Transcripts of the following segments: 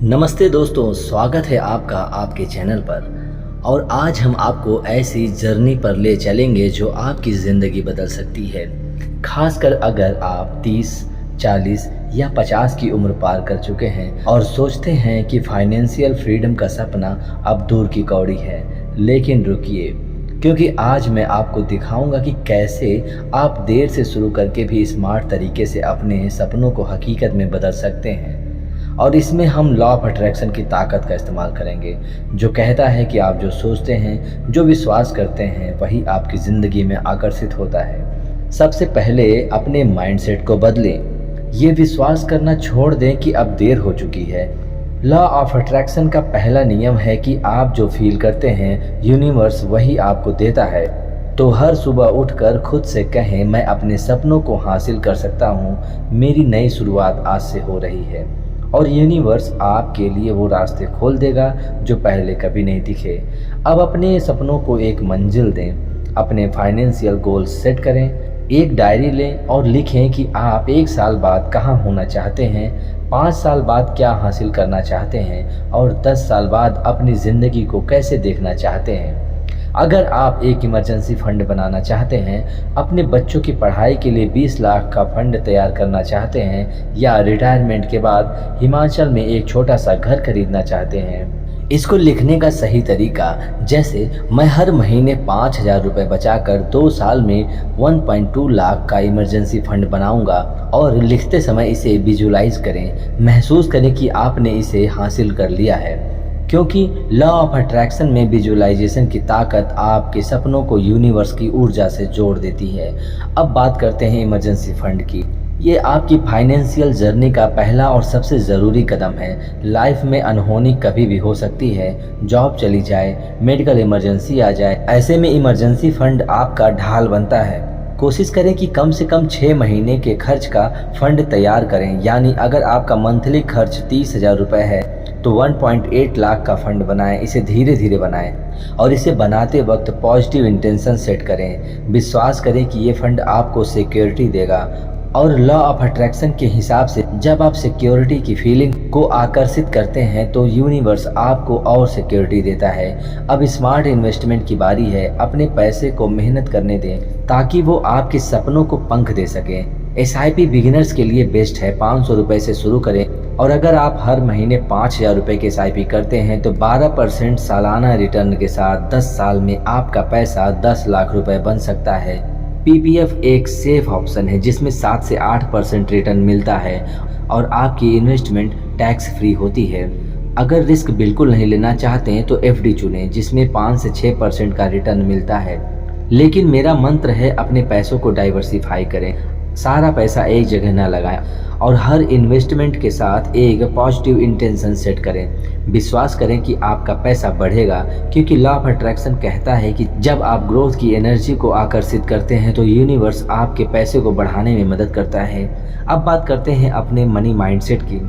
नमस्ते दोस्तों, स्वागत है आपका आपके चैनल पर। और आज हम आपको ऐसी जर्नी पर ले चलेंगे जो आपकी ज़िंदगी बदल सकती है। खासकर अगर आप 30, 40 या 50 की उम्र पार कर चुके हैं और सोचते हैं कि फाइनेंशियल फ्रीडम का सपना अब दूर की कौड़ी है। लेकिन रुकिए, क्योंकि आज मैं आपको दिखाऊंगा कि कैसे आप देर से शुरू करके भी स्मार्ट तरीके से अपने सपनों को हकीकत में बदल सकते हैं। और इसमें हम लॉ ऑफ अट्रैक्शन की ताकत का इस्तेमाल करेंगे, जो कहता है कि आप जो सोचते हैं, जो विश्वास करते हैं, वही आपकी ज़िंदगी में आकर्षित होता है। सबसे पहले अपने माइंडसेट को बदलें। ये विश्वास करना छोड़ दें कि अब देर हो चुकी है। लॉ ऑफ अट्रैक्शन का पहला नियम है कि आप जो फील करते हैं, यूनिवर्स वही आपको देता है। तो हर सुबह उठकर खुद से कहें, मैं अपने सपनों को हासिल कर सकता हूँ, मेरी नई शुरुआत आज से हो रही है। और यूनिवर्स आपके लिए वो रास्ते खोल देगा जो पहले कभी नहीं दिखे। अब अपने सपनों को एक मंजिल दें। अपने फाइनेंशियल गोल्स सेट करें। एक डायरी लें और लिखें कि आप 1 साल बाद कहाँ होना चाहते हैं, 5 साल बाद क्या हासिल करना चाहते हैं और 10 साल बाद अपनी ज़िंदगी को कैसे देखना चाहते हैं। अगर आप एक इमरजेंसी फंड बनाना चाहते हैं, अपने बच्चों की पढ़ाई के लिए 20 लाख का फंड तैयार करना चाहते हैं, या रिटायरमेंट के बाद हिमाचल में एक छोटा सा घर खरीदना चाहते हैं, इसको लिखने का सही तरीका, जैसे मैं हर महीने 5,000 रुपये बचाकर 2 साल में 1.2 लाख का इमरजेंसी फंड बनाऊंगा। और लिखते समय इसे विजुलाइज करें, महसूस करें कि आपने इसे हासिल कर लिया है। क्योंकि लॉ ऑफ अट्रैक्शन में विजुअलाइजेशन की ताकत आपके सपनों को यूनिवर्स की ऊर्जा से जोड़ देती है। अब बात करते हैं इमरजेंसी फंड की। ये आपकी फाइनेंशियल जर्नी का पहला और सबसे ज़रूरी कदम है। लाइफ में अनहोनी कभी भी हो सकती है, जॉब चली जाए, मेडिकल इमरजेंसी आ जाए। ऐसे में इमरजेंसी फंड आपका ढाल बनता है। कोशिश करें कि कम से कम 6 महीने के खर्च का फंड तैयार करें। यानी अगर आपका मंथली खर्च 30,000 रुपये है तो 1.8 लाख का फंड बनाएं। इसे धीरे धीरे बनाएं और इसे बनाते वक्त पॉजिटिव इंटेंशन सेट करें। विश्वास करें कि ये फंड आपको सिक्योरिटी देगा। और लॉ ऑफ अट्रैक्शन के हिसाब से जब आप सिक्योरिटी की फीलिंग को आकर्षित करते हैं तो यूनिवर्स आपको और सिक्योरिटी देता है। अब स्मार्ट इन्वेस्टमेंट की बारी है। अपने पैसे को मेहनत करने दें ताकि वो आपके सपनों को पंख दे सकें। SIP बिगिनर्स के लिए बेस्ट है। 500 रुपये से शुरू करें और अगर आप हर महीने 5,000 रुपये के SIP करते हैं तो 12% सालाना रिटर्न के साथ 10 साल में आपका पैसा 10 लाख रुपए बन सकता है। PPF एक सेफ ऑप्शन है जिसमें 7 से 8% रिटर्न मिलता है और आपकी इन्वेस्टमेंट टैक्स फ्री होती है। अगर रिस्क बिल्कुल नहीं लेना चाहते हैं तो FD चुनें, जिसमें 5 से 6% का रिटर्न मिलता है। लेकिन मेरा मंत्र है, अपने पैसों को डाइवर्सिफाई करें। सारा पैसा एक जगह न लगाएं और हर इन्वेस्टमेंट के साथ एक पॉजिटिव इंटेंशन सेट करें। विश्वास करें कि आपका पैसा बढ़ेगा, क्योंकि लॉ ऑफ अट्रैक्शन कहता है कि जब आप ग्रोथ की एनर्जी को आकर्षित करते हैं तो यूनिवर्स आपके पैसे को बढ़ाने में मदद करता है। अब बात करते हैं अपने मनी माइंडसेट की।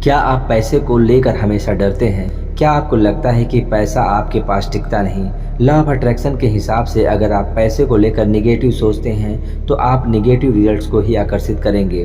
क्या आप पैसे को लेकर हमेशा डरते हैं? क्या आपको लगता है कि पैसा आपके पास टिकता नहीं? लॉ ऑफ अट्रैक्शन के हिसाब से अगर आप पैसे को लेकर निगेटिव सोचते हैं तो आप निगेटिव रिजल्ट्स को ही आकर्षित करेंगे।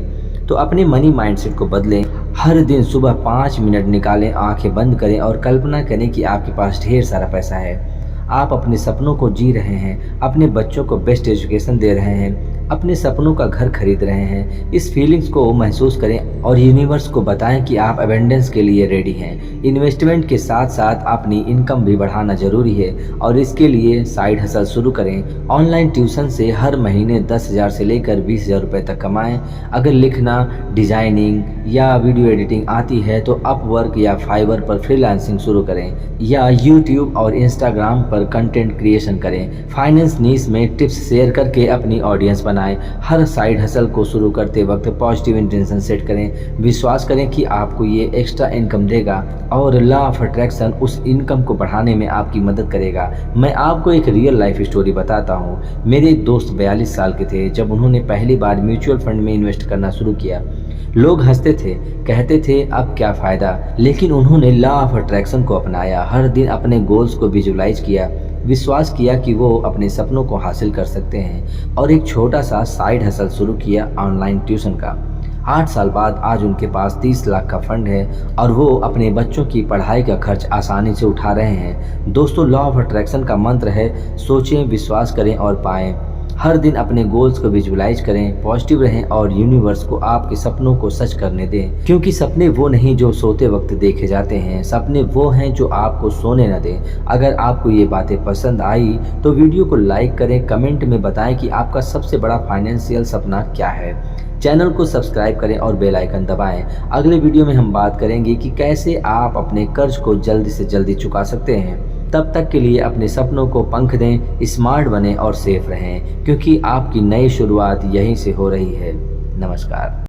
तो अपने मनी माइंडसेट को बदलें। हर दिन सुबह 5 मिनट निकालें, आंखें बंद करें और कल्पना करें कि आपके पास ढेर सारा पैसा है। आप अपने सपनों को जी रहे हैं, अपने बच्चों को बेस्ट एजुकेशन दे रहे हैं, अपने सपनों का घर खरीद रहे हैं। इस फीलिंग्स को महसूस करें और यूनिवर्स को बताएं कि आप अबेंडेंस के लिए रेडी हैं। इन्वेस्टमेंट के साथ साथ अपनी इनकम भी बढ़ाना जरूरी है और इसके लिए साइड हसल शुरू करें। ऑनलाइन ट्यूशन से हर महीने 10,000 से लेकर 20,000 रुपये तक कमाएं। अगर लिखना, डिजाइनिंग या वीडियो एडिटिंग आती है तो अपवर्क या फाइवर पर फ्रीलांसिंग शुरू करें या यूट्यूब और इंस्टाग्राम पर कंटेंट क्रिएशन करें। फाइनेंस नीश में टिप्स शेयर करके अपनी ऑडियंस बनाएं। हर साइड हसल को शुरू करते वक्त पॉजिटिव इंटेंशन सेट करें। विश्वास करें कि आपको ये एक्स्ट्रा इनकम देगा और लॉ ऑफ अट्रैक्शन उस इनकम को बढ़ाने में आपकी मदद करेगा। मैं आपको एक रियल लाइफ स्टोरी बताता हूँ। मेरे एक दोस्त 42 साल के थे जब उन्होंने पहली बार म्यूचुअल फंड में इन्वेस्ट करना शुरू किया। लोग हंसते थे, कहते थे अब क्या फ़ायदा, लेकिन उन्होंने लॉ ऑफ अट्रैक्शन को अपनाया। हर दिन अपने गोल्स को विजुलाइज किया, विश्वास किया कि वो अपने सपनों को हासिल कर सकते हैं और एक छोटा सा साइड हसल शुरू किया, ऑनलाइन ट्यूशन का। 8 साल बाद आज उनके पास 30 लाख का फंड है और वो अपने बच्चों की पढ़ाई का खर्च आसानी से उठा रहे हैं। दोस्तों, लॉ ऑफ अट्रैक्शन का मंत्र है सोचें, विश्वास करें और पाएं। हर दिन अपने गोल्स को विजुलाइज करें, पॉजिटिव रहें और यूनिवर्स को आपके सपनों को सच करने दें, क्योंकि सपने वो नहीं जो सोते वक्त देखे जाते हैं, सपने वो हैं जो आपको सोने न दें। अगर आपको ये बातें पसंद आई तो वीडियो को लाइक करें, कमेंट में बताएं कि आपका सबसे बड़ा फाइनेंशियल सपना क्या है। चैनल को सब्सक्राइब करें और बेल आइकन दबाएं। अगले वीडियो में हम बात करेंगे कि कैसे आप अपने कर्ज को जल्दी से जल्दी चुका सकते हैं। तब तक के लिए अपने सपनों को पंख दें, स्मार्ट बने और सेफ रहें, क्योंकि आपकी नई शुरुआत यहीं से हो रही है। नमस्कार।